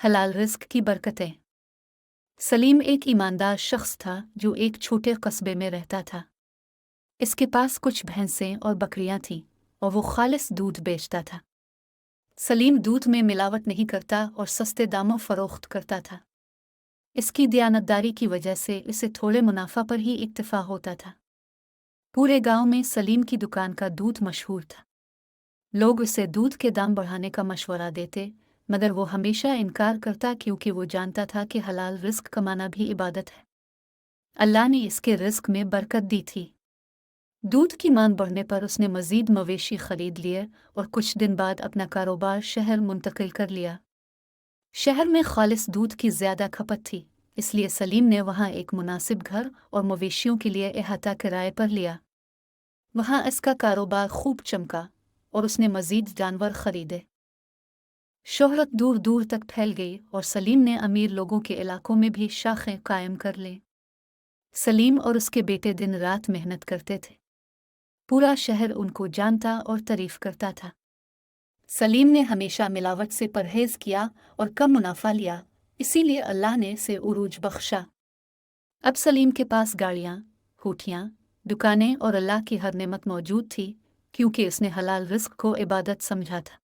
हलाल रिस्क की बरकतें। सलीम एक ईमानदार शख्स था जो एक छोटे कस्बे में रहता था। इसके पास कुछ भैंसें और बकरियां थीं और वो खालिस दूध बेचता था। सलीम दूध में मिलावट नहीं करता और सस्ते दामों फरोख्त करता था। इसकी दयानतदारी की वजह से इसे थोड़े मुनाफा पर ही इक्तफा होता था। पूरे गांव में सलीम की दुकान का दूध मशहूर था। लोग उसे दूध के दाम बढ़ाने का मशवरा देते, मगर वो हमेशा इनकार करता क्योंकि वो जानता था कि हलाल रिस्क कमाना भी इबादत है। अल्लाह ने इसके रिस्क में बरकत दी थी। दूध की मांग बढ़ने पर उसने मजीद मवेशी खरीद लिए और कुछ दिन बाद अपना कारोबार शहर मुंतकिल कर लिया। शहर में खालिस दूध की ज्यादा खपत थी, इसलिए सलीम ने वहां एक मुनासिब घर और मवेशियों के लिए अहाता किराए पर लिया। वहां इसका कारोबार खूब चमका और उसने मजीद जानवर खरीदे। शोहरत दूर दूर तक फैल गई और सलीम ने अमीर लोगों के इलाकों में भी शाखें कायम कर लीं। सलीम और उसके बेटे दिन रात मेहनत करते थे। पूरा शहर उनको जानता और तारीफ करता था। सलीम ने हमेशा मिलावट से परहेज किया और कम मुनाफा लिया, इसीलिए अल्लाह ने इसे उरूज बख्शा। अब सलीम के पास गाड़ियाँ, होठियाँ, दुकानें और अल्लाह की हर नेमत मौजूद थी, क्योंकि उसने हलाल रिस्क को इबादत समझा था।